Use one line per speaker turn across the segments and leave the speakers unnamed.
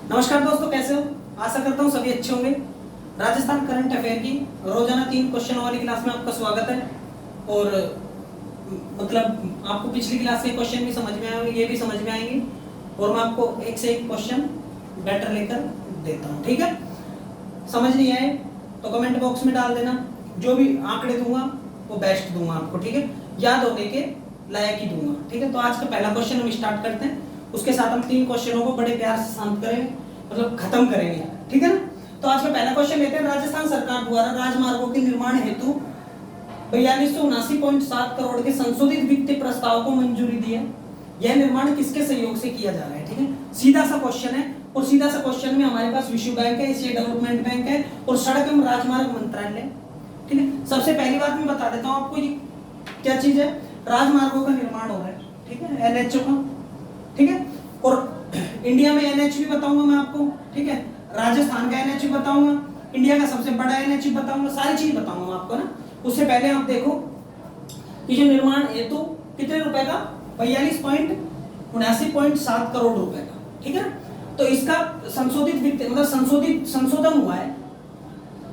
नमस्कार दोस्तों, कैसे हो? आशा करता हूँ सभी अच्छे होंगे। राजस्थान करंट अफेयर की रोजाना 3 क्वेश्चनों वाली क्लास में आपका स्वागत है। और मतलब आपको पिछली क्लास के क्वेश्चन भी समझ में आएंगे, ये भी समझ में आएंगे, और मैं आपको एक से एक क्वेश्चन बेटर लेकर देता हूँ। ठीक है, समझ नहीं आए तो कमेंट बॉक्स में डाल देना। जो भी आंकड़े दूंगा वो बेस्ट दूंगा आपको, ठीक है, याद होने के लायक ही दूंगा। ठीक है, तो आज का पहला क्वेश्चन हम स्टार्ट करते हैं। उसके साथ हम 3 क्वेश्चनों को बड़े प्यार से शांत करेंगे, मतलब खत्म करेंगे। ठीक है ना? तो आज का पहला क्वेश्चन लेते हैं। राजस्थान सरकार द्वारा राजमार्गों के निर्माण हेतु 4279.7 करोड़ के संशोधित वित्तीय प्रस्ताव को मंजूरी दी है। यह निर्माण किसके सहयोग से किया जा रहा है? ठीक है, सीधा सा क्वेश्चन है, और सीधा सा क्वेश्चन में हमारे पास विश्व बैंक है, एशिया डेवलपमेंट बैंक है, और सड़क एवं राजमार्ग मंत्रालय। ठीक है, सबसे पहली बात मैं बता देता हूँ आपको, ये क्या चीज है। राजमार्गों का निर्माण हो रहा है, ठीक है, एनएचओ का। ठीक है, और इंडिया में एनएच भी बताऊंगा मैं आपको। ठीक है, राजस्थान का एनएच बताऊंगा, इंडिया का सबसे बड़ा एनएच बताऊंगा, सारी चीज बताऊंगा मैं आपको ना। उससे पहले आप देखो कि जो निर्माण हेतु कितने रुपए का, 42.79.7 करोड़ रुपए का। ठीक है, तो इसका संशोधित वित्त मतलब संशोधन हुआ है।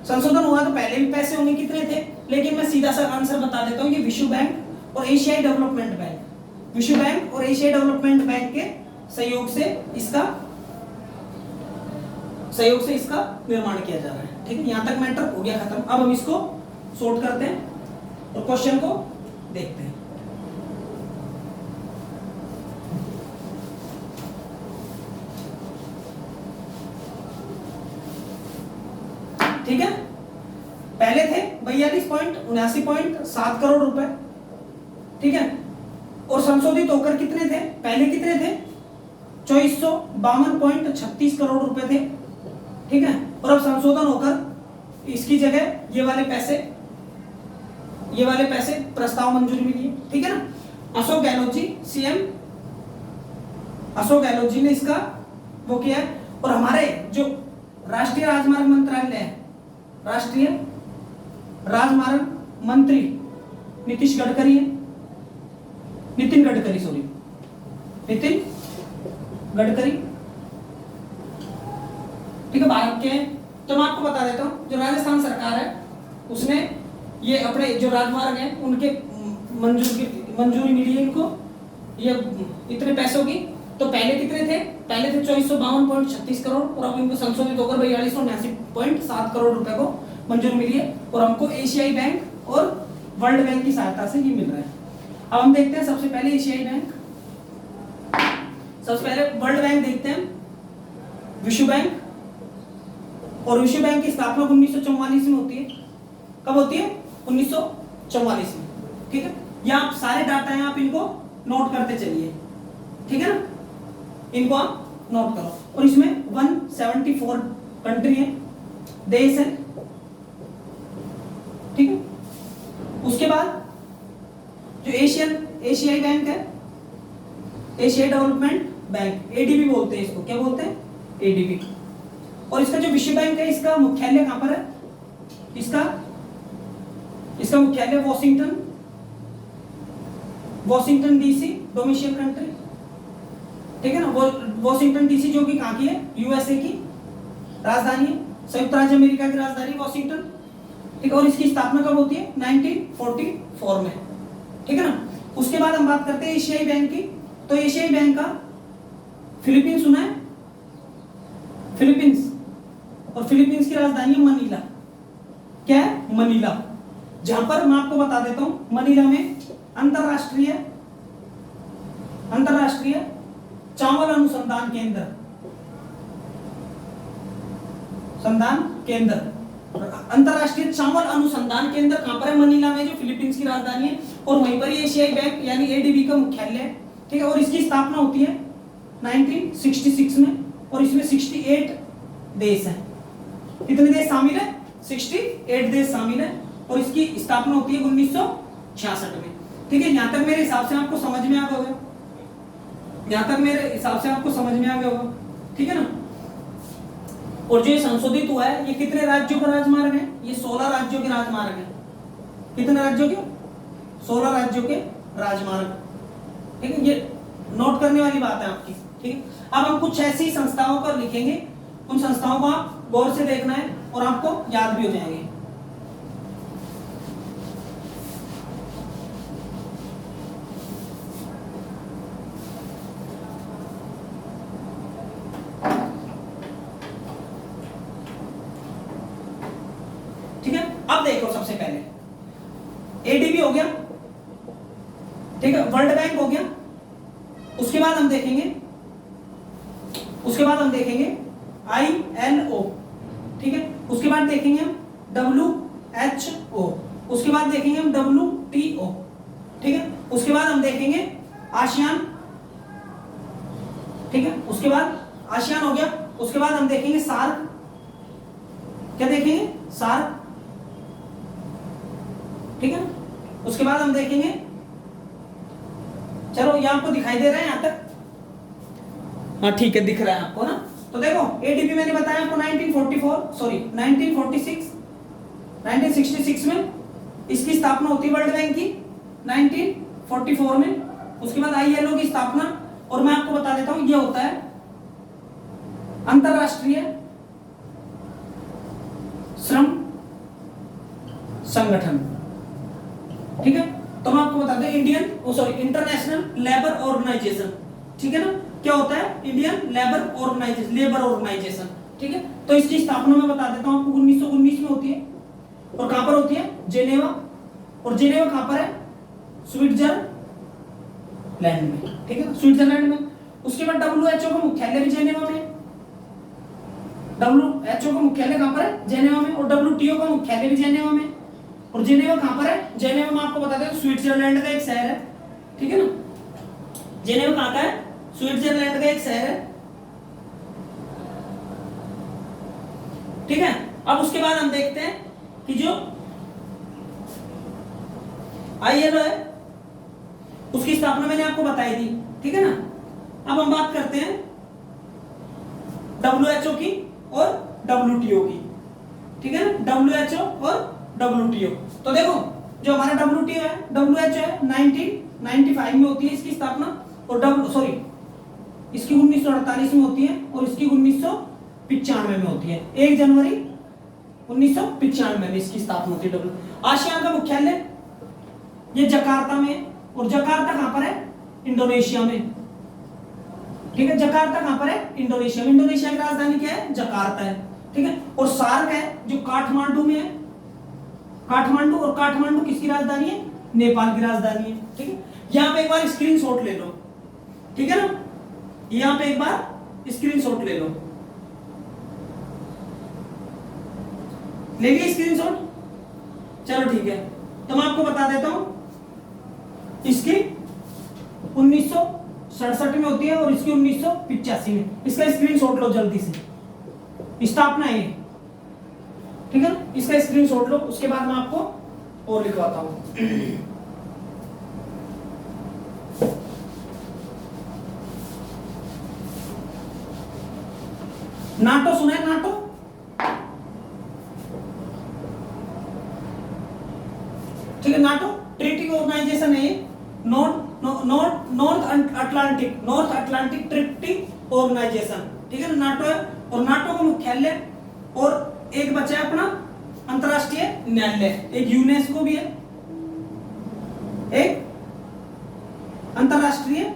संशोधन हुआ तो पहले भी पैसे होंगे कितने थे, लेकिन मैं सीधा सा आंसर बता देता हूँ कि विश्व बैंक और एशियाई डेवलपमेंट बैंक, विश्व बैंक और एशियाई डेवलपमेंट बैंक के सहयोग से इसका निर्माण किया जा रहा है। ठीक है, यहां तक मैटर हो गया खत्म। अब हम इसको सॉर्ट करते हैं और क्वेश्चन को देखते हैं। ठीक है, पहले थे 42.79.7 करोड़ रुपए। ठीक है, और संशोधित होकर कितने थे, पहले कितने थे, 2452.36 करोड़ रुपए थे। ठीक है, और अब संशोधन होकर इसकी जगह ये वाले पैसे प्रस्ताव मंजूरी मिली है। ठीक है ना? अशोक गहलोत जी, सीएम अशोक गहलोत जी ने इसका वो किया है। और हमारे जो राष्ट्रीय राजमार्ग मंत्रालय है, राष्ट्रीय राजमार्ग मंत्री नितिन गडकरी, ठीक है, भारत के। तो मैं आपको बता देता हूं, जो राजस्थान सरकार है उसने ये अपने जो राजमार्ग हैं उनके मंजूरी मिली है इनको, ये इतने पैसों की। तो पहले कितने थे, पहले थे 2452.36 करोड़, और अब इनको संशोधित होकर 4279.7 करोड़ रुपए को मंजूरी मिली है। और हमको एशियाई बैंक और वर्ल्ड बैंक की सहायता से ये मिल रहा है। अब हम देखते हैं सबसे पहले एशियाई बैंक, सबसे पहले वर्ल्ड बैंक देखते हैं, विश्व बैंक। और विश्व बैंक की स्थापना 1944 में होती है। कब होती है? 1944 में। ठीक है, ये आप सारे डाटा हैं, आप इनको नोट करते चलिए। ठीक है ना, इनको आप नोट करो। और इसमें 174 कंट्री है, देश है। ठीक है, उसके बाद जो एशियाई बैंक है, एशियाई डेवलपमेंट बैंक, एडीबी बोलते हैं इसको। क्या बोलते हैं? एडीबी। और इसका जो विश्व बैंक है, इसका मुख्यालय कहां पर है? इसका मुख्यालय वॉशिंगटन डीसी, डोमिशियल कंट्री। ठीक है ना, वॉशिंगटन डीसी जो कि कहां की है? यूएसए की राजधानी है, संयुक्त राज्य अमेरिका की राजधानी वॉशिंगटन। ठीक है, और इसकी स्थापना कब होती है? 1944 में। ठीक है ना। उसके बाद हम बात करते हैं एशियाई बैंक की। तो एशियाई बैंक का फिलीपींस सुना है? फिलीपींस, और फिलीपींस की राजधानी है मनीला। क्या है? मनीला। जहां पर मैं आपको बता देता हूं, मनीला में अंतरराष्ट्रीय चावल अनुसंधान केंद्र, अंतरराष्ट्रीय चावल अनुसंधान केंद्र कहां पर है? मनीला में, जो फिलीपींस की राजधानी है। और वहीं पर एशियाई बैंक यानी एडीबी का मुख्यालय है। ठीक है, और इसकी स्थापना होती है 1966 में, और इसमें 68 देश हैं। कितने देश शामिल है? 68 देश शामिल है। और इसकी स्थापना होती है 1966 में। ठीक है, यहां तक मेरे हिसाब से आपको समझ में आ गया होगा, ठीक है ना। और जो ये संशोधित हुआ है, ये कितने राज्यों का राजमार्ग है? ये 16 राज्यों के राजमार्ग है। कितने राज्यों के? 16 राज्यों के राजमार्ग। ठीक है, ये नोट करने वाली बात है आपकी। ठीक है। अब हम कुछ ऐसी संस्थाओं पर लिखेंगे, उन संस्थाओं को आप गौर से देखना है और आपको याद भी हो जाएंगे। ठीक है, अब देखो सबसे पहले एडीबी हो गया, ठीक है, वर्ल्ड बैंक हो गया। उसके बाद हम देखेंगे ILO, ठीक है। उसके बाद देखेंगे हम WHO, उसके बाद देखेंगे हम WTO, ठीक है। उसके बाद हम देखेंगे आसियान, ठीक है। उसके बाद आसियान हो गया। उसके बाद हम देखेंगे सार्क, क्या देखेंगे, सार्क, ठीक है। उसके बाद हम देखेंगे, चलो ये आपको दिखाई दे रहा है यहां तक, हाँ ठीक है, दिख रहा है आपको ना। तो देखो एडीबी मैंने बताया आपको 1966 में इसकी स्थापना होती है वर्ल्ड बैंक की, 1944 में। उसके बाद ILO की स्थापना, और मैं आपको बता देता हूं ये होता है अंतरराष्ट्रीय श्रम संगठन, ठीक है। तो मैं आपको बता दें इंटरनेशनल लेबर ऑर्गेनाइजेशन, ठीक है ना। क्या होता है इंडियन लेबर ऑर्गेनाइजेशन, ठीक है। तो इसकी स्थापना मैं बता देता हूं आपको 1919 में होती है, और कहां पर होती है, जेनेवा। और जेनेवा कहां पर है, स्विट्जरलैंड में, ठीक है, स्विट्जरलैंड में। उसके बाद WHO का मुख्यालय भी जेनेवा में, WHO का मुख्यालय कहां पर है, जेनेवा में। और WTO का मुख्यालय भी जेनेवा में। और जेनेवा कहां पर है, जेनेवा में आपको बता दें स्विट्जरलैंड का एक शहर है, ठीक है ना। जेनेवा कहां का है, स्विट्जरलैंड का एक शहर है, ठीक है। अब उसके बाद हम देखते हैं कि जो ILO है उसकी स्थापना मैंने आपको बताई थी, ठीक है ना। अब हम बात करते हैं WHO की और WTO की, ठीक है ना, WHO और WTO। तो देखो जो हमारा WHO है 1995 में होती है इसकी स्थापना, और इसकी 1948 में होती है, और इसकी 1995 में होती है, 1 जनवरी 1995 में इसकी स्थापना होती है। आसियान का मुख्यालय ये जकार्ता में, और जकार्ता कहां पर है, इंडोनेशिया में, ठीक है। जकार्ता कहां पर है, इंडोनेशिया में। इंडोनेशिया की राजधानी क्या है, जकार्ता है, ठीक है। और सार्क है जो काठमांडू में है, काठमांडू, और काठमांडू किसकी राजधानी है, नेपाल की राजधानी है, ठीक है। यहां पे एक बार स्क्रीनशॉट ले लो, ठीक है ना, यहां पे एक बार स्क्रीनशॉट ले लो, ले लिया स्क्रीनशॉट, चलो ठीक है। तो मैं आपको बता देता हूं इसकी 1967 में होती है, और इसकी 1985 में। इसका स्क्रीनशॉट लो जल्दी से, स्थापना है, ठीक है, इसका स्क्रीनशॉट लो। उसके बाद मैं आपको और लिखवाता हूं। नाटो सुना है, नाटो, ठीक है। नाटो ट्रीटी ऑर्गेनाइजेशन है, नॉर्थ अटलांटिक ट्रीटी ऑर्गेनाइजेशन, ठीक है, नाटो है। और नाटो का मुख्यालय, और एक बचा है अपना अंतरराष्ट्रीय न्यायालय, एक यूनेस्को भी है, एक अंतरराष्ट्रीय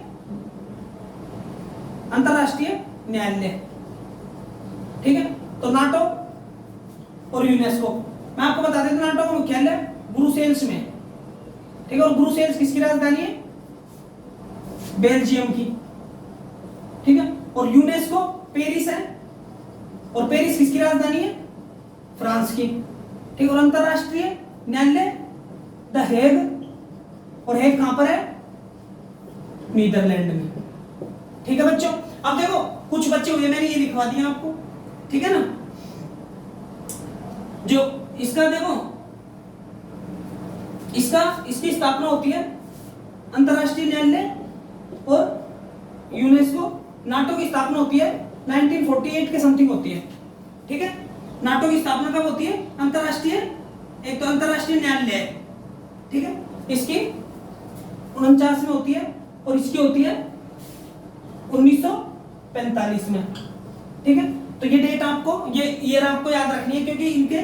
न्यायालय, ठीक है। तो नाटो और यूनेस्को, मैं आपको बता देता हूं नाटो का मुख्यालय ब्रुसेल्स में, ठीक है। और ब्रुसेल्स किसकी राजधानी है, बेल्जियम की, ठीक है। और यूनेस्को पेरिस है, और पेरिस किसकी राजधानी है, फ्रांस की, ठीक। और अंतरराष्ट्रीय न्यायालय द हेग, और हेग कहां पर है, नीदरलैंड में, ठीक है बच्चों। अब देखो कुछ बच्चे हुए, मैंने ये लिखवा दिया आपको, ठीक है ना। जो इसका देखो, इसकी स्थापना होती है अंतरराष्ट्रीय न्यायालय और यूनेस्को। नाटो की स्थापना होती है 1948 के समथिंग होती है, ठीक है। नाटो की स्थापना कब होती है, अंतरराष्ट्रीय, एक तो अंतरराष्ट्रीय न्यायालय है, ठीक है, इसकी 49 में होती है, और इसकी होती है 19 1945 में। ठीक है, तो ये डेट आपको, ये ईयर आपको याद रखनी है क्योंकि इनके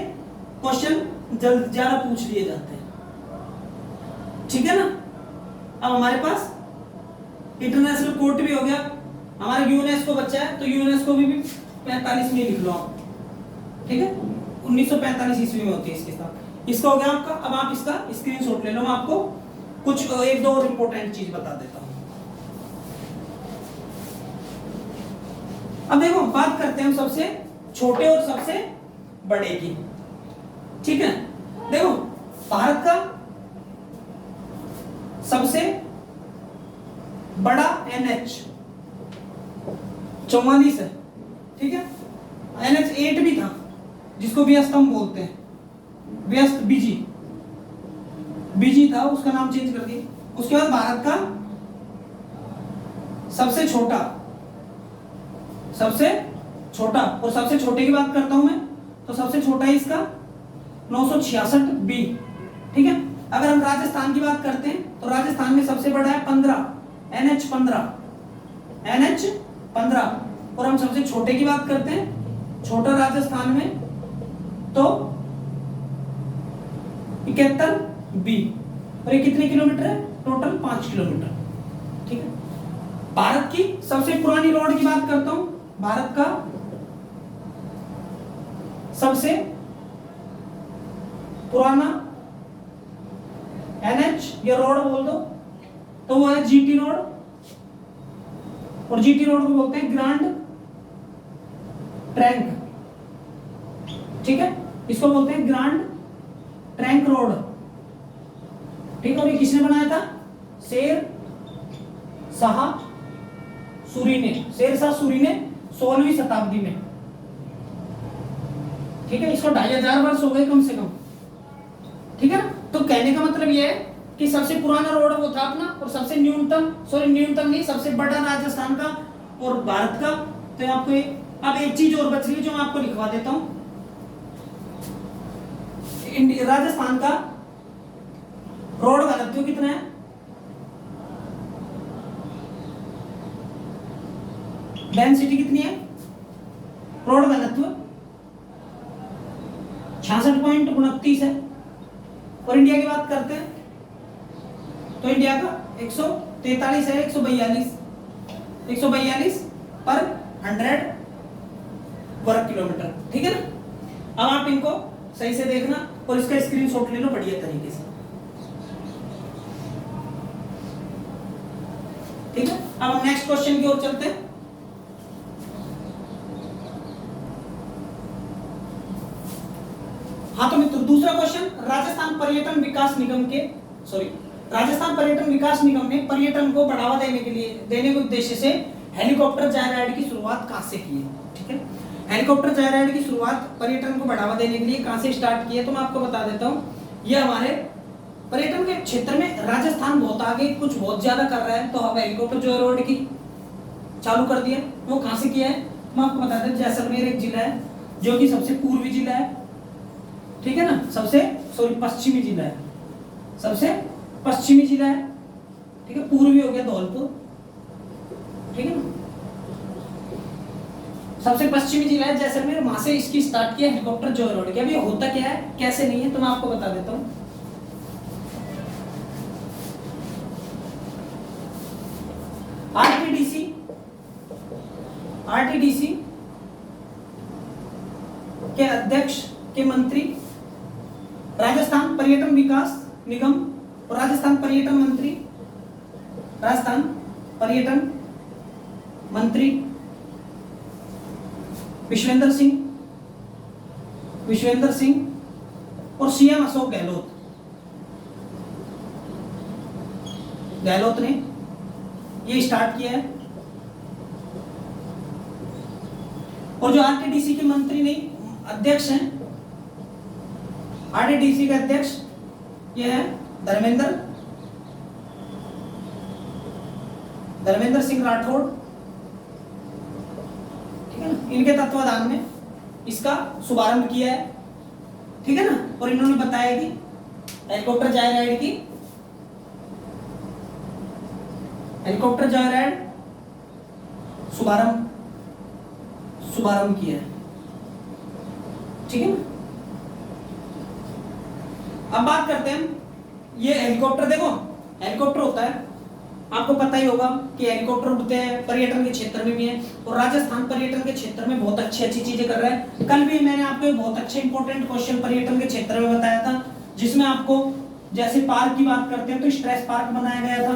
क्वेश्चन जल्द ज्यादा पूछ लिए जाते हैं। ठीक है ना। अब हमारे पास इंटरनेशनल कोर्ट भी हो गया, हमारा यूनेस्को बच्चा है, तो यूनेस्को भी 45 में लिख लो आप। ठीक है, 1945 ईस्वी में होती है इसके साथ। इसका हो गया आपका। अब आप इसका स्क्रीनशॉट ले लो, मैं आपको कुछ एक दो और इंपॉर्टेंट चीज बता देता हूं। अब देखो, बात करते हैं हम सबसे छोटे और सबसे बड़े की। ठीक है, देखो भारत का सबसे बड़ा NH 44 है। ठीक है, NH 8 भी था जिसको व्यस्त हम बोलते हैं, व्यस्त बीजी था, उसका नाम चेंज कर दिया। उसके बाद भारत का सबसे छोटा और सबसे छोटे की बात करता हूं मैं, तो सबसे छोटा है इसका 966B। ठीक है, अगर हम राजस्थान की बात करते हैं तो राजस्थान में सबसे बड़ा है 15, NH 15। और हम सबसे छोटे की बात करते हैं, छोटा राजस्थान में तो 71B। और ये कितने किलोमीटर है? Total 5 kilometre. ठीक है, भारत की सबसे पुरानी रोड की बात करता हूं, भारत का सबसे पुराना NH या रोड बोल दो तो वो है GT रोड, और GT रोड को बोलते हैं ग्रांड ट्रैंक। ठीक है, इसको बोलते हैं ग्रांड ट्रैंक रोड। ठीक है, और ये किसने बनाया था? शेर शाह सूरी ने 16वीं शताब्दी में। ठीक है, इसको 2500 वर्ष हो गए कम से कम। ठीक है, तो कहने का मतलब यह है कि सबसे पुराना रोड वो था अपना, और सबसे न्यूनतम नहीं, सबसे बड़ा राजस्थान का और भारत का। तो आपको अब एक चीज और बच रही जो मैं आपको लिखवा देता हूं। राजस्थान का रोड घनत्व कितना है? डेंसिटी कितनी है? रोड घनत्व 66.29 है। और इंडिया की बात करते हैं तो इंडिया का 143 है, 142 पर 100 वर्ग किलोमीटर। ठीक है ना। अब आप इनको सही से देखना और इसका स्क्रीनशॉट ले लो बढ़िया तरीके से। ठीक है, अब हम नेक्स्ट क्वेश्चन की ओर चलते हैं। हाँ तो मित्रों, दूसरा क्वेश्चन, राजस्थान पर्यटन विकास निगम ने पर्यटन को बढ़ावा देने के उद्देश्य से हेलीकॉप्टर जायराइड की शुरुआत कहां से की है? ठीक है, हेलीकॉप्टर जायराइड की शुरुआत पर्यटन को बढ़ावा देने के लिए कहां से स्टार्ट की है? तो मैं आपको बता देता हूं, ये हमारे पर्यटन के क्षेत्र में राजस्थान बहुत आगे, कुछ बहुत ज्यादा कर रहा है, तो अब हेलीकॉप्टर जायराइड की चालू कर दिया। वो कहां से किया है मैं आपको बता देता हूं। जैसलमेर एक जिला है जो कि सबसे पूर्वी जिला है। ठीक है ना, पश्चिमी जिला है, सबसे पश्चिमी जिला है। ठीक है, पूर्वी हो गया धौलपुर। ठीक है ना, सबसे पश्चिमी जिला है जैसलमेर, वहां से इसकी स्टार्ट किया हेलीकॉप्टर जायराइड की। अब ये होता क्या है, कैसे नहीं है, तो मैं आपको बता देता हूं। आरटीडीसी के अध्यक्ष के मंत्री राजस्थान पर्यटन विकास निगम और राजस्थान पर्यटन मंत्री विश्वेंद्र सिंह और सीएम अशोक गहलोत ने ये स्टार्ट किया है। और जो आरटीडीसी के मंत्री नहीं अध्यक्ष हैं, आरटीडीसी के अध्यक्ष ये है धर्मेंद्र सिंह राठौड़। ठीक है ना, इनके तत्वाधान में इसका शुभारंभ किया है। ठीक है ना, और इन्होंने बताया कि हेलीकॉप्टर जायराइड शुभारंभ शुभारंभ किया है। ठीक है ना। अब बात करते हैं, ये हेलीकॉप्टर देखो, हेलीकॉप्टर होता है, आपको पता ही होगा कि हेलीकॉप्टर उड़ते हैं, पर्यटन के क्षेत्र में भी है, और राजस्थान पर्यटन के क्षेत्र में बहुत अच्छी अच्छी चीजें कर रहा है। कल भी मैंने आपको एक बहुत अच्छे इंपॉर्टेंट क्वेश्चन पर्यटन के क्षेत्र में बताया था, जिसमें आपको जैसे पार्क की बात करते हैं तो स्ट्रेस पार्क बनाया गया था,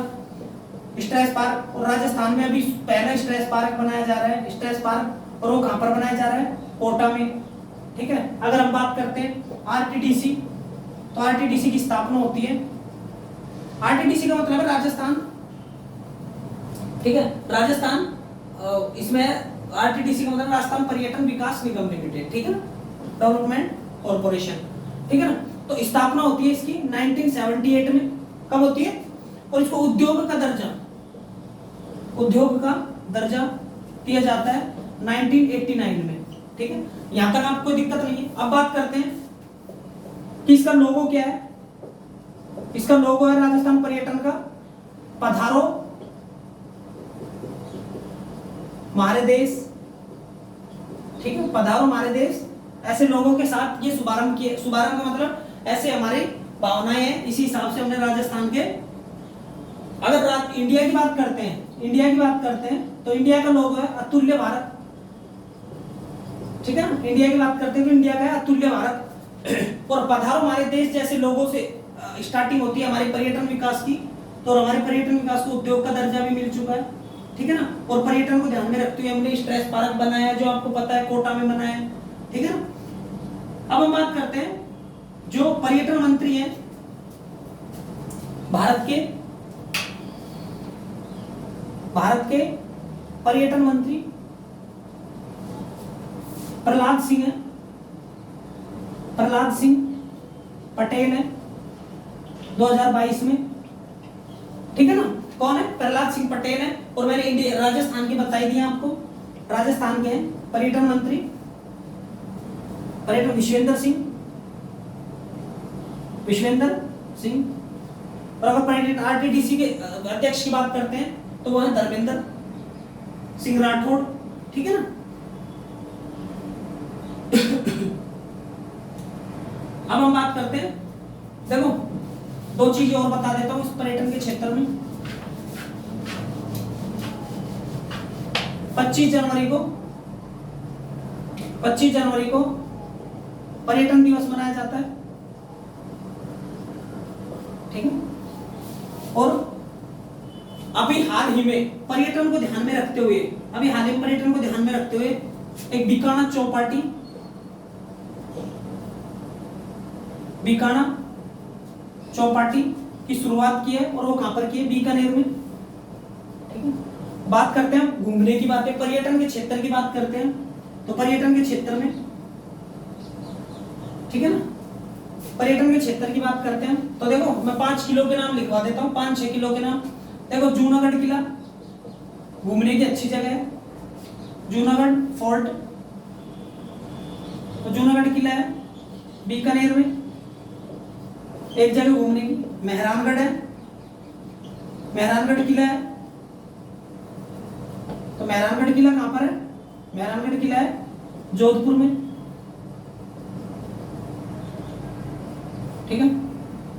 स्ट्रेस पार्क, और राजस्थान में अभी पहला स्ट्रेस पार्क बनाया जा रहा है, स्ट्रेस पार्क, और वो कहां पर बनाया जा रहा है, कोटा में। ठीक है। अगर हम बात करते हैं आरटीडीसी, तो आरटीडीसी की स्थापना होती है, आरटीडीसी का मतलब है राजस्थान। ठीक है, राजस्थान, इसमें आरटीडीसी का मतलब राजस्थान पर्यटन विकास निगम लिमिटेड। ठीक है ना, डेवलपमेंट कॉर्पोरेशन। ठीक है ना। तो स्थापना होती है इसकी 1978 में। कब होती है? और इसको उद्योग का दर्जा दिया जाता है 1989 में। ठीक है, यहां तक आपको कोई दिक्कत नहीं है। अब बात करते हैं कि इसका लोगो क्या है। इसका लोगो है राजस्थान पर्यटन का, पधारो हमारे देश। ठीक है, पधारो हमारे देश, ऐसे लोगों के साथ ये शुभारंभ किया। शुभारंभ का मतलब ऐसे हमारी भावनाएं हैं, इसी हिसाब से हमने राजस्थान के, अगर इंडिया की बात करते हैं, तो इंडिया का लोगो है अतुल्य भारत। ठीक है ना, इंडिया की बात करते हैं तो इंडिया का है अतुल्य भारत। और पधारो हमारे देश जैसे लोगों से स्टार्टिंग होती है हमारे पर्यटन विकास की, तो हमारे पर्यटन विकास को उद्योग का दर्जा भी मिल चुका है। ठीक है ना, और पर्यटन को ध्यान में रखते हुए हमने स्ट्रेस पार्क बनाया है, जो आपको पता है कोटा में बनाया है। ठीक है ना। अब हम बात करते हैं जो पर्यटन मंत्री हैं भारत के पर्यटन मंत्री प्रहलाद सिंह पटेल है 2022 में। ठीक है ना, कौन है? प्रहलाद सिंह पटेल है। और मैंने इंडिया राजस्थान के बताई दिए आपको, राजस्थान के हैं पर्यटन मंत्री, पर्यटन विश्वेंद्र सिंह। और अगर पर्यटन आरटीडीसी के अध्यक्ष की बात करते हैं तो वो है धर्मेंद्र सिंह राठौड़। ठीक है ना। अब हम बात करते हैं, देखो दो चीजें और बता देता हूं इस पर्यटन के क्षेत्र में। 25 जनवरी को पर्यटन दिवस मनाया जाता है। ठीक है। और अभी हाल ही में पर्यटन को ध्यान में रखते हुए एक बीकाना चौपाटी की शुरुआत की है, और वो कहां पर की है? बीकानेर में। ठीक है। बात करते हैं घूमने की बातें, पर्यटन के क्षेत्र की बात करते हैं, तो पर्यटन के क्षेत्र में, ठीक है ना, पर्यटन के क्षेत्र की बात करते हैं तो देखो मैं 5 किलो के नाम लिखवा देता हूं, 5-6 किलो के नाम। देखो जूनागढ़ किला घूमने की अच्छी जगह है, जूनागढ़ फोर्ट, तो जूनागढ़ किला है बीकानेर में एक जगह घूमने की। मेहरानगढ़ है, मेहरानगढ़ किला है, तो मेहरानगढ़ किला कहां पर है? मेहरानगढ़ किला है जोधपुर में। ठीक है।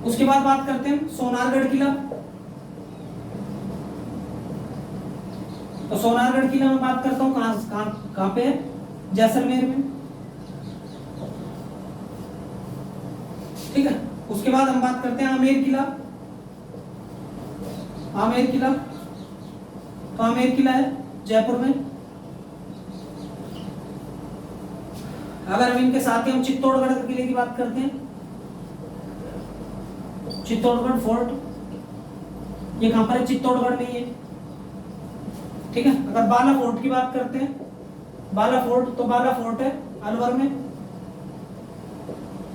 उसके बाद बात करते हैं सोनारगढ़ किला, तो सोनारगढ़ किला में बात करता हूं कहां पे है? जैसलमेर में। ठीक है। उसके बाद हम बात करते हैं आमेर किला, तो आमेर किला है जयपुर में। अगर हम इनके साथ ही हम चित्तौड़गढ़ किले की बात करते हैं, चित्तौड़गढ़ फोर्ट, ये कहां पर है? चित्तौड़गढ़ में ही है। ठीक है। अगर बाला फोर्ट की बात करते हैं, बाला फोर्ट है अलवर में।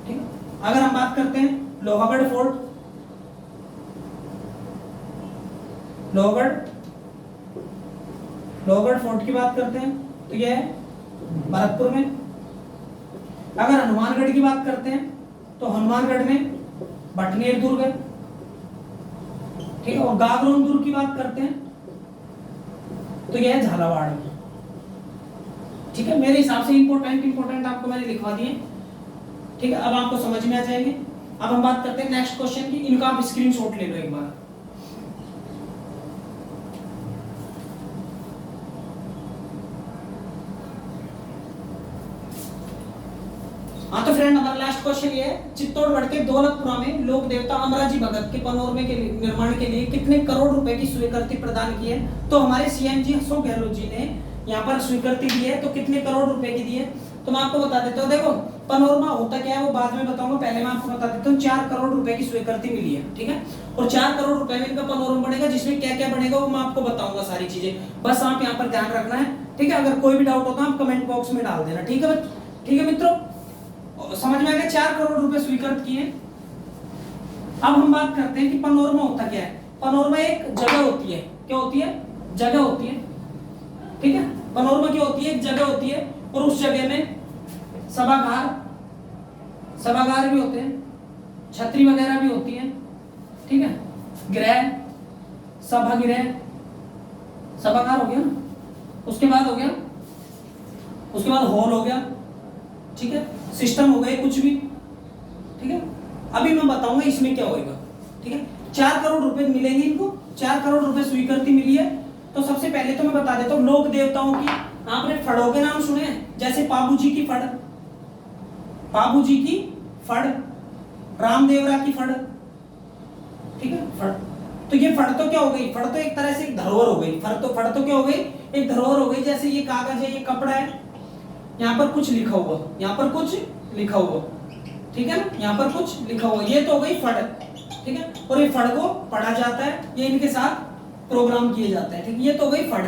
ठीक है। अगर हम बात करते हैं लोहागढ़ फोर्ट, लोहगढ़ फोर्ट की बात करते हैं तो यह है भरतपुर में। अगर हनुमानगढ़ की बात करते हैं तो हनुमानगढ़ में भटनेर दुर्ग है। ठीक है। और गागरोन दुर्ग की बात करते हैं तो यह है झालावाड़ में। ठीक है, मेरे हिसाब से इंपॉर्टेंट आपको मैंने लिखवा दिए। ठीक है, अब आपको समझ में आ जाएंगे। अब हम बात करते हैं नेक्स्ट क्वेश्चन की। इनका आप स्क्रीनशॉट ले लो एक बार। हाँ तो फ्रेंड, हमारा लास्ट क्वेश्चन ये है, चित्तौड़गढ़ के दौलतपुरा में लोक देवता अमराजी भगत के पनोरमे के निर्माण के लिए कितने करोड़ रुपए की स्वीकृति प्रदान की है? तो हमारे सीएम जी अशोक गहलोत जी ने यहाँ पर स्वीकृति दी है। तो कितने करोड़ रुपए की दी है तो मैं आपको बता देता हूँ। देखो, पनोरमा होता क्या है वो बाद में बताऊंगा, पहले मैं आपको बता देता हूँ। 4 करोड़ रुपए की स्वीकृति मिली है, ठीक है। और 4 करोड़ रुपए में इनका पनोरमा बनेगा, जिसमें क्या क्या बनेगा वो मैं आपको बताऊंगा सारी चीजें। बस आप यहाँ पर ध्यान रखना है, ठीक है। अगर कोई भी डाउट होता है आप कमेंट बॉक्स में डाल देना, ठीक है। ठीक है मित्रों, समझ में आ गया? 4 करोड़ रुपए स्वीकृत किए। अब हम बात करते हैं कि पनोरमा होता क्या है। पनोरमा एक जगह होती है। क्या होती है? जगह होती है, ठीक है। पनोरमा क्या होती है? एक जगह होती है, और उस जगह में सभागार भी होते हैं, छतरी वगैरह भी होती है, ठीक है। गृह, सभागृह, सभागार हो गया ना, उसके बाद हो गया, उसके बाद हॉल हो गया, ठीक है। सिस्टम हो गए कुछ भी, ठीक है। अभी मैं बताऊंगा इसमें क्या होगा, ठीक है। 4 करोड़ रुपए मिलेंगे इनको, 4 करोड़ रुपए स्वीकृति मिली है। तो सबसे पहले तो मैं बता देता हूँ लोक देवताओं की। आपने फड़ों के नाम सुने हैं, जैसे पाबूजी की फड़, पाबूजी की फड़, रामदेवरा की फड़, ठीक है। फड़, तो ये फड़ तो क्या हो गई? फड़ तो एक तरह से एक धरोहर हो गई। फड़ तो क्या हो गई? एक धरोहर हो गई। जैसे ये कागज है, ये कपड़ा है, यहाँ पर कुछ लिखा हुआ, यहाँ पर कुछ लिखा हुआ, ठीक है ना, यहाँ पर कुछ लिखा हुआ, ये तो हो गई फड़, ठीक है। और ये फड़ को पढ़ा जाता है, ये इनके साथ प्रोग्राम किए जाते हैं, ठीक है। ये तो हो गई फड़,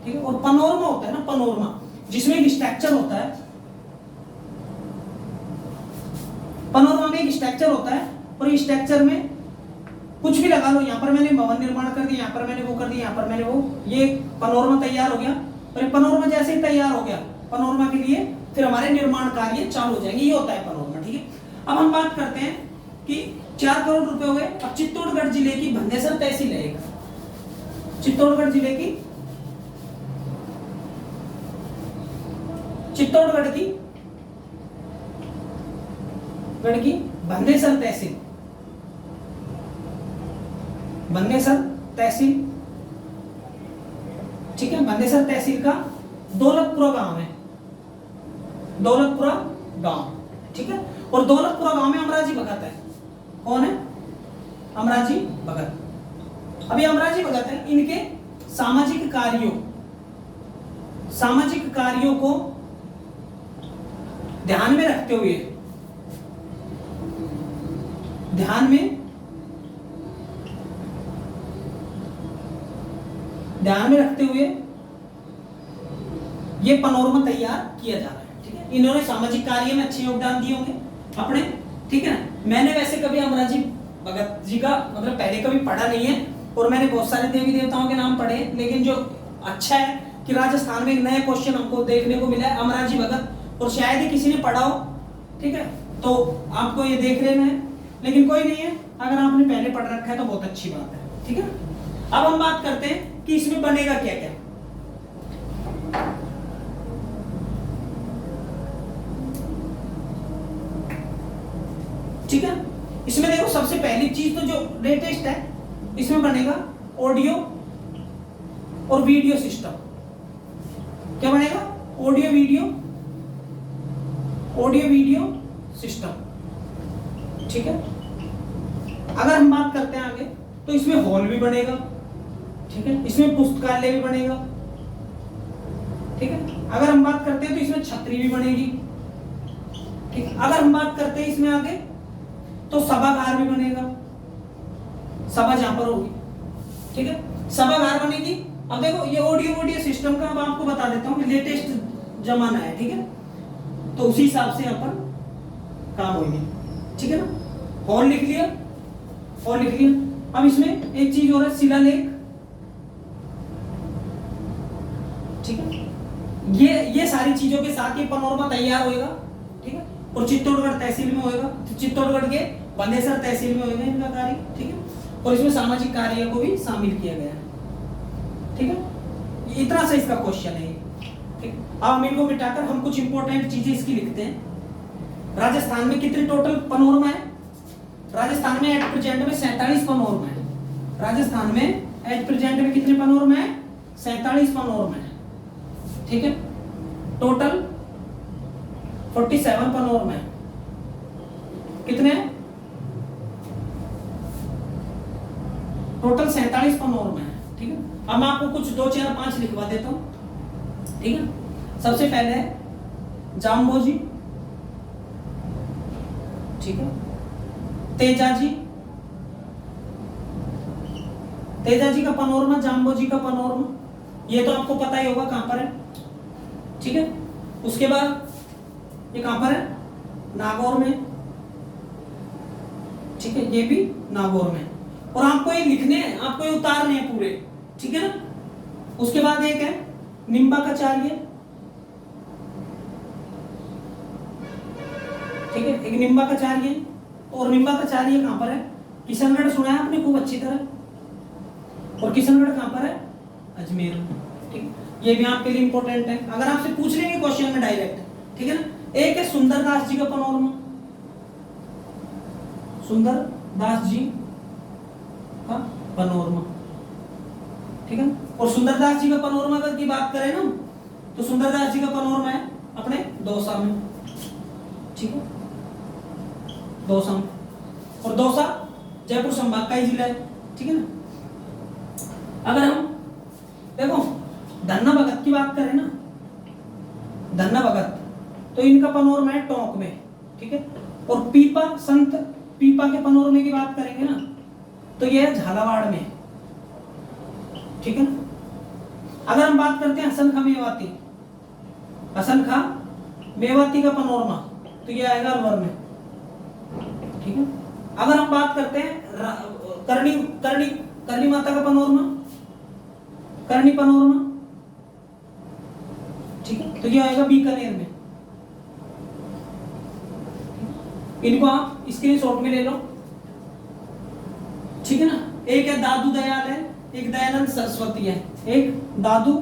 ठीक है। और पनोरमा होता है ना, पनोरमा, जिसमें एक स्ट्रक्चर होता है। पनोरमा में एक स्ट्रक्चर होता है, और इस स्ट्रक्चर में कुछ भी लगा लो। यहाँ पर मैंने भवन निर्माण कर दिया, यहाँ पर मैंने वो कर दिया, यहाँ पर मैंने वो, ये पनोरमा तैयार हो गया। और ये पनोरमा जैसे ही तैयार हो गया, पनोरमा के लिए फिर हमारे निर्माण कार्य चालू हो जाएंगे। ये होता है पनोरमा, ठीक है। अब हम बात करते हैं कि 4 करोड़ रुपए हो गए। अब चित्तौड़गढ़ जिले की भंडेसर तहसील है, चित्तौड़गढ़ जिले की, चित्तौड़गढ़ की भंडेसर तहसील, भंडेसर तहसील, ठीक है। भंडेसर तहसील का दौलतपुरा गांव है, दौलतपुरा गांव, ठीक है। और दौलतपुरा गांव में अमराजी भगत है। कौन है? अमराजी भगत। अभी अमराजी भगत है, इनके सामाजिक कार्यों को ध्यान में रखते हुए, ध्यान में रखते हुए ये पनोरमा तैयार किया जा रहा है, ठीक है। इन्होंने सामाजिक कार्य में अच्छे योगदान दिए होंगे अपने, ठीक है। मैंने वैसे कभी अमराजी भगत जी का मतलब पहले कभी पढ़ा नहीं है, और मैंने बहुत सारे देवी देवताओं के नाम पढ़े, लेकिन जो अच्छा है कि राजस्थान में एक नया क्वेश्चन हमको देखने को मिला है, अमराजी भगत, और शायद ही किसी ने पढ़ा हो, ठीक है। तो आपको ये देख लेना है, लेकिन कोई नहीं है, अगर आपने पहले पढ़ रखा है तो बहुत अच्छी बात है, ठीक है। अब हम बात करते हैं कि इसमें बनेगा क्या क्या। ठीक है, इसमें देखो सबसे पहली चीज तो जो लेटेस्ट है, इसमें बनेगा ऑडियो और वीडियो सिस्टम। क्या बनेगा? ऑडियो वीडियो सिस्टम, ठीक है। अगर हम बात करते हैं आगे, तो इसमें हॉल भी बनेगा, ठीक है। इसमें पुस्तकालय भी बनेगा, ठीक है। अगर हम बात करते हैं तो इसमें छतरी भी बनेगी, ठीक है। अगर हम बात करते हैं इसमें आगे, तो सभागार भी बनेगा, सभा जहां पर होगी, ठीक है, सभागार बनेगी। अब देखो ये ऑडियो सिस्टम का अब आपको बता देता हूँ कि लेटेस्ट जमाना है, ठीक है, तो उसी हिसाब से यहाँ पर काम होगी, ठीक है ना। हॉल लिख लिया। अब इसमें एक चीज और है, शिलालेख, ठीक है। ये सारी चीजों के साथ ये पनोरमा तैयार होएगा, ठीक है। और चित्तौड़गढ़ तहसील में होएगा, चित्तौड़गढ़ के बंदेसर तहसील में होएगा इनका कार्य, ठीक है। और इसमें सामाजिक कार्य को भी शामिल किया गया है, ठीक है। इतना सा इसका क्वेश्चन है। ठीक। अब हम इनको मिटाकर हम कुछ इंपॉर्टेंट चीजें इसकी लिखते हैं। राजस्थान में कितने टोटल पनोरमा है? राजस्थान में एट प्रेजेंट में 47 पनोरमा है। राजस्थान में एट प्रेजेंट में कितने पनोरमा है? 47 पनोरमा है। ठीक है, टोटल 47 पनोरमा है। कितने? टोटल 47 पनोरमा है। ठीक है, अब मैं आपको कुछ 2 4 5 लिखवा देता हूं। ठीक है, सबसे पहले है जाम्बोजी, ठीक है, तेजाजी, तेजाजी का पनोरमा, जाम्बोजी का पनोरमा, ये तो आपको पता ही होगा कहां पर है। ठीक है, उसके बाद ये कहां पर है? नागौर में। ठीक है, ये भी नागौर में। और आपको ये लिखने हैं, आपको ये उतारने हैं पूरे। ठीक है ना। उसके बाद एक है निम्बाकाचार्य, ठीक है, एक निम्बाकाचार्य। और निम्बाकाचार्य कहां पर है? किशनगढ़, सुना है आपने खूब अच्छी तरह। और किशनगढ़ कहां पर है? अजमेर में। ठीक, ये भी आपके लिए इंपॉर्टेंट है, अगर आपसे पूछ लेंगे क्वेश्चन में डायरेक्ट। ठीक है ना। एक है सुंदरदास जी का पनोरमा, सुंदरदास जी का पनोरमा। ठीक है, और सुंदरदास जी का पनोरमा की बात करें ना, तो सुंदरदास जी का पनोरमा है अपने दौसा में। ठीक है, दौसा में। और दौसा जयपुर संभाग का ही जिला है। ठीक है ना। अगर हम देखो धन्ना भगत की बात करें ना, धन्ना भगत, तो इनका पनोरमा है टोंक में। ठीक है, और पीपा, संत पीपा के पनोरमे की बात करेंगे ना, तो यह है झालावाड़ में। ठीक है ना। अगर हम बात करते हैं हसन खां मेवाती, हसन खां मेवाती का पनोरमा, तो यह आएगा अलवर में। ठीक है, अगर हम बात करते हैं करणी करणी करणी माता का पनोरमा, करणी पनोरमा, ठीक है, तो ये आएगा बीकानेर में। इनको आप स्क्रीनशॉट में ले लो। ठीक है ना। एक है दादू दयाल है, एक दयानंद सरस्वती है। एक दादू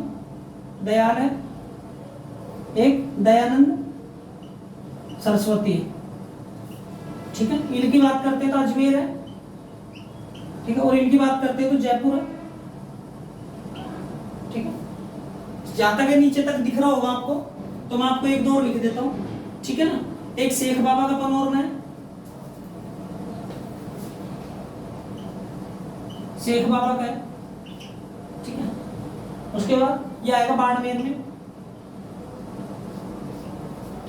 दयाल है, एक दयानंद सरस्वती है। ठीक है, इनकी बात करते हैं तो अजमेर है। ठीक है, और इनकी बात करते हैं तो जयपुर है। ठीक है, जहां तक नीचे तक दिख रहा होगा आपको, तो मैं आपको एक दो और लिख देता हूं। ठीक है ना। एक शेख बाबा का पनोरमा है, शेख बाबा का है। ठीक है, उसके बाद ये आएगा बाड़मेर में।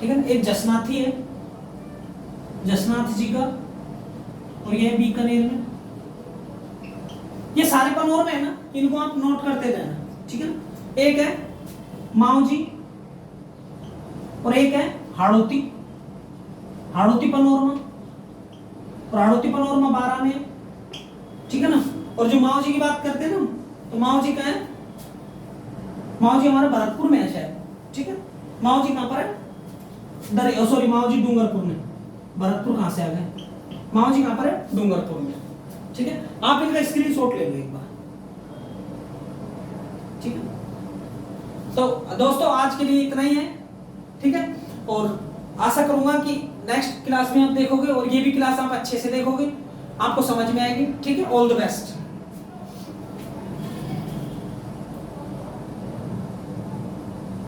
ठीक है, एक जसनाथी है, जसनाथ जी का, और ये बीकानेर में। ये सारे पनोरमा है ना, इनको आप नोट करते रहना। ठीक है ना। एक है माऊजी और एक है हाड़ौती, हाड़ौती पनोरमा, और हाड़ौती पनोरमा 12 में। ठीक है ना। और जो माओ जी की बात करते हैं ना, तो माओ जी का है, माओ जी हमारे भरतपुर में है शायद। ठीक है, माओ जी कहां पर है? सॉरी, माओ जी डूंगरपुर में। भरतपुर कहां से आ गए? माओ जी कहां पर है? डूंगरपुर में। ठीक है, आप इनका स्क्रीनशॉट ले लो एक बार। ठीक है, तो दोस्तों आज के लिए इतना ही है। ठीक है, और आशा करूंगा कि नेक्स्ट क्लास में आप देखोगे और ये भी क्लास आप अच्छे से देखोगे, आपको समझ में आएगी। ठीक है, ऑल द बेस्ट।